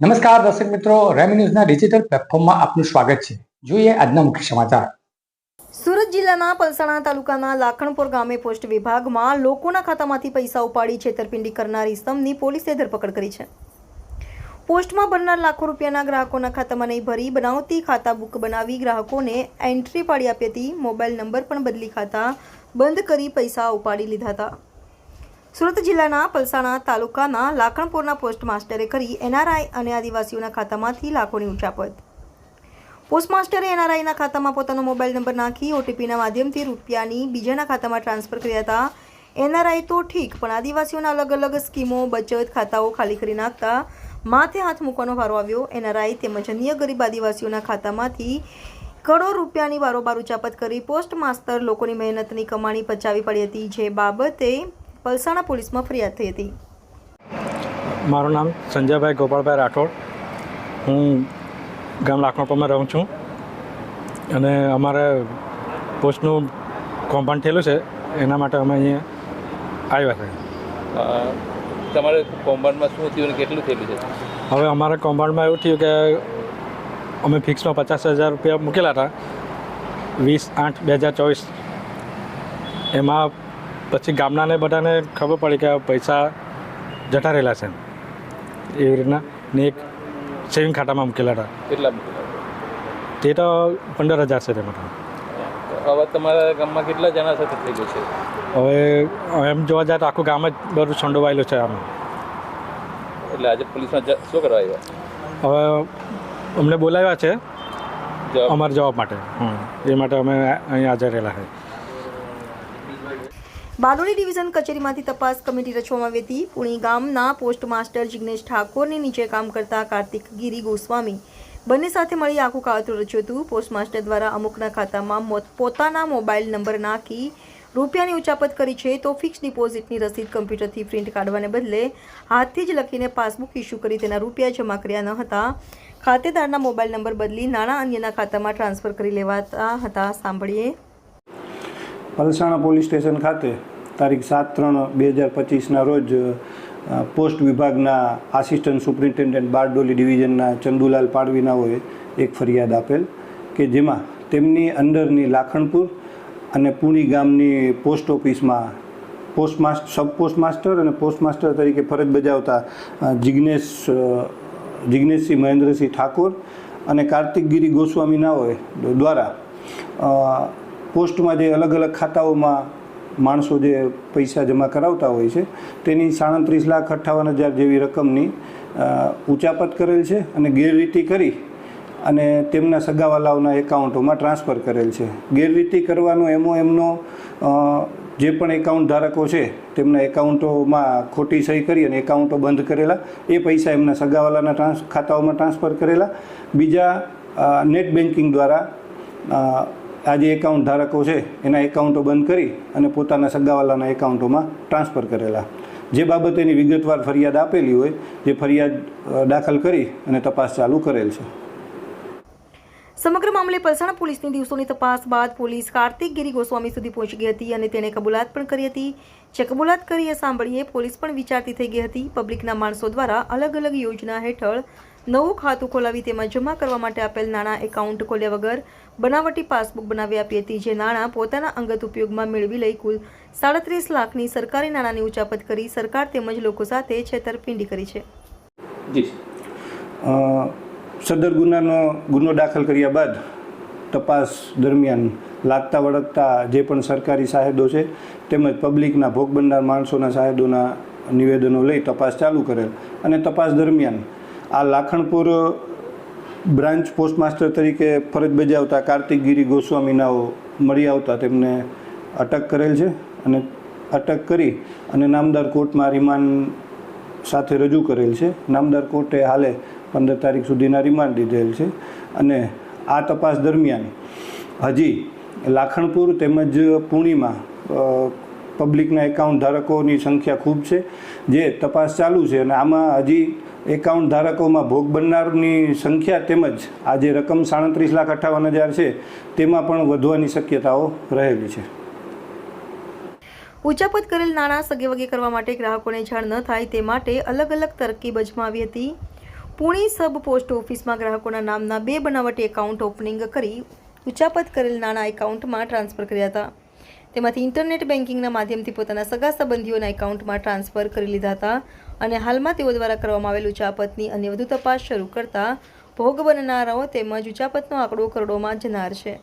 નમસ્કાર દર્શક મિત્રો, રેમી ન્યૂઝના ડિજિટલ પ્લેટફોર્મમાં આપનું સ્વાગત છે. જોઈએ આજના મુખ્ય સમાચાર. સુરત જિલ્લાના પલસાણા તાલુકાના લાખણપુર ગામે પોસ્ટ વિભાગમાં લોકોના ખાતામાંથી પૈસા ઉપાડી છેતરપિંડી કરનાર ઇસમની પોલીસે ધરપકડ કરી છે. પોસ્ટમાં ભરનાર લાખો રૂપિયાના ગ્રાહકોના ખાતામાં નહીં ભરી બનાવટી ખાતા બુક બનાવી ગ્રાહકોને એન્ટ્રી પાડી આપી હતી. મોબાઈલ નંબર પણ બદલી ખાતા બંધ કરી પૈસા ઉપાડી લીધા હતા. સુરત જિલ્લાના પલસાણા તાલુકાના લાખણપુરના પોસ્ટ માસ્ટરે કરી એનઆરઆઈ અને આદિવાસીઓના ખાતામાંથી લાખોની ઉચાપત. પોસ્ટ માસ્ટરે એનઆરઆઈના ખાતામાં પોતાનો મોબાઈલ નંબર નાખી ઓટીપીના માધ્યમથી રૂપિયાની બીજાના ખાતામાં ટ્રાન્સફર કર્યા હતા. એનઆરઆઈ તો ઠીક, પણ આદિવાસીઓના અલગ અલગ સ્કીમો, બચત ખાતાઓ ખાલી કરી નાખતા માથે હાથ મૂકવાનો વારો આવ્યો. એનઆરઆઈ તેમજ અન્ય ગરીબ આદિવાસીઓના ખાતામાંથી કરોડો રૂપિયાની બારોબાર ઉચાપત કરી પોસ્ટ માસ્ટર લોકોની મહેનતની કમાણી પચાવી પડી હતી, જે બાબતે પલસાણા પોલીસમાં ફરિયાદ થઈ હતી. મારું નામ સંજયભાઈ ગોપાલભાઈ રાઠોડ. હું ગામ લાખણપુરમાં રહું છું અને અમારે પોસ્ટનું કૌભાંડ થયેલું છે, એના માટે અમે અહીંયા આવ્યા છે. તમારે કૌભાંડમાં શું થયું અને કેટલું થયેલું છે? હવે અમારા કૌભાંડમાં એવું થયું કે અમે ફિક્સમાં 50,000 રૂપિયા મૂકેલા હતા 20/8/2024. એમાં પછી ગામનાને બધાને ખબર પડી કે પૈસા જતા રહેલા છે, એવી રીતના ને એક સેવિંગ ખાતામાં મૂકેલા હતા. કેટલા? તે તો 15,000 છે તેમાં. હવે તમારા ગામમાં કેટલા જણા સાથે થયેલું છે? હવે એમ જોવા જાય તો આખું ગામ જ બધું સંડોવાયેલું છે આમાં. એટલે આજે પોલીસમાં શું કરવા આવ્યા? હવે અમને બોલાવ્યા છે અમારા જવાબ માટે. એ માટે અમે અહીં હાજર રહેલા છે. બારડોલી ડિવિઝન કચેરીમાંથી તપાસ કમિટી રચવામાં આવી હતી. પુણી ગામના પોસ્ટ માસ્ટર જિગ્નેશ ઠાકોરની નીચે કામ કરતા કાર્તિક ગિરી ગોસ્વામી બંને સાથે મળી આખું કાવતરું રચ્યું હતું. પોસ્ટ માસ્ટર દ્વારા અમુકના ખાતામાં પોતાના મોબાઈલ નંબર નાખી રૂપિયાની ઉચાપત કરી છે, તો ફિક્સ ડિપોઝિટની રસીદ કમ્પ્યુટરથી પ્રિન્ટ કાઢવાને બદલે હાથથી જ લખીને પાસબુક ઇસ્યુ કરી તેના રૂપિયા જમા કર્યા ન હતા. ખાતેદારના મોબાઈલ નંબર બદલી નાણાં અન્યના ખાતામાં ટ્રાન્સફર કરી લેવાતા હતા. સાંભળીએ. પલસાણા પોલીસ સ્ટેશન ખાતે તારીખ 7/3/2025ના રોજ પોસ્ટ વિભાગના આસિસ્ટન્ટ સુપ્રિન્ટેન્ડન્ટ બારડોલી ડિવિઝનના ચંદુલાલ પાડવીનાઓએ એક ફરિયાદ આપેલ કે જેમાં તેમની અંદરની લાખણપુર અને પુણી ગામની પોસ્ટ ઓફિસમાં સબ પોસ્ટ માસ્ટર અને પોસ્ટ માસ્ટર તરીકે ફરજ બજાવતા જિગ્નેશસિંહ મહેન્દ્રસિંહ ઠાકોર અને કાર્તિક ગિરી ગોસ્વામીનાઓએ દ્વારા પોસ્ટમાં જે અલગ અલગ ખાતાઓમાં માણસો જે પૈસા જમા કરાવતા હોય છે તેની 37,58,000 જેવી રકમની ઉચાપત કરેલ છે અને ગેરરીતિ કરી અને તેમના સગાવાલાઓના એકાઉન્ટોમાં ટ્રાન્સફર કરેલ છે. ગેરરીતિ કરવાનો એમનો જે પણ એકાઉન્ટ ધારકો છે તેમના એકાઉન્ટોમાં ખોટી સહી કરી અને એકાઉન્ટો બંધ કરેલા, એ પૈસા એમના સગાવાલાના ખાતાઓમાં ટ્રાન્સફર કરેલા. બીજા નેટ બેન્કિંગ દ્વારા આ જે એકાઉન્ટ ધારકો છે એના એકાઉન્ટો બંધ કરી અને પોતાના સગાવાલાના એકાઉન્ટોમાં ટ્રાન્સફર કરેલા. જે બાબતેની વિગતવાર ફરિયાદ આપેલી હોય જે ફરિયાદ દાખલ કરી અને તપાસ ચાલુ કરેલ છે. સમગ્ર મામલે પલસાણા પોલીસની દિવસોની તપાસ બાદ પોલીસ કાર્તિક ગિરી ગોસ્વામી સુધી પહોંચી ગઈ હતી અને તેણે કબૂલાત પણ કરી હતી. જે કબૂલાત કરી એ સાંભળીએ પોલીસ પણ વિચારતી થઈ ગઈ હતી. પબ્લિકના માણસો દ્વારા અલગ અલગ યોજના હેઠળ નવું ખાતું ખોલાવી તેમાં જમા કરવા માટે આપેલ નાણાં એકાઉન્ટ ખોલ્યા વગર બનાવટી પાસબુક બનાવી આપી હતી. જે નાણાં પોતાના અંગત ઉપયોગમાં મેળવી લઈ કુલ 37 લાખની સરકારી નાણાંની ઉચાપત કરી સરકાર તેમજ લોકો સાથે છેતરપિંડી કરી છે. સદર ગુનો દાખલ કર્યા બાદ તપાસ દરમિયાન લાગતા વળગતા જે પણ સરકારી સાહેદો છે તેમજ પબ્લિકના ભોગ બનનાર માણસોના સાહેદોના નિવેદનો લઈ તપાસ ચાલુ કરેલ અને તપાસ દરમિયાન આ લાખણપુર બ્રાન્ચ પોસ્ટ માસ્ટર તરીકે ફરજ બજાવતા કાર્તિક ગિરી ગોસ્વામીનાઓ મળી આવતા તેમને અટક કરેલ છે અને અટક કરી અને નામદાર કોર્ટમાં રિમાન્ડ સાથે રજૂ કરેલ છે. નામદાર કોર્ટે હાલે 15 તારીખ સુધીના રિમાન્ડ દીધેલ છે અને આ તપાસ દરમિયાન હજી લાખણપુર તેમજ પુણીમાં પબ્લિકના એકાઉન્ટ ધારકોની સંખ્યા ખૂબ છે, જે તપાસ ચાલુ છે અને આમાં હજી એકાઉન્ટ ધારકોમાં ભોગ બનનારની સંખ્યા તેમજ આ જે રકમ 37,58,000 છે તેમાં પણ વધવાની શક્યતાઓ રહેલી છે. ઉચાપત કરેલ નાણાં સગેવગે કરવા માટે ગ્રાહકોને જાણ ન થાય તે માટે અલગ અલગ તરકીબ અજમાવી હતી. પુણે સબ પોસ્ટ ઓફિસમાં ગ્રાહકોના નામના 2 બનાવટી એકાઉન્ટ ઓપનિંગ કરી ઉચાપત કરેલ નાણાં એકાઉન્ટમાં ટ્રાન્સફર કર્યા હતા. તેમાંથી ઇન્ટરનેટ બેન્કિંગના માધ્યમથી પોતાના સગા સંબંધીઓના એકાઉન્ટમાં ટ્રાન્સફર કરી લીધા હતા અને હાલમાં તેઓ દ્વારા કરવામાં આવેલ ઉચાપતની અન્ય વધુ તપાસ શરૂ કરતા ભોગ બનનારાઓ તેમજ ઉચાપતનો આંકડો કરોડોમાં જનાર છે.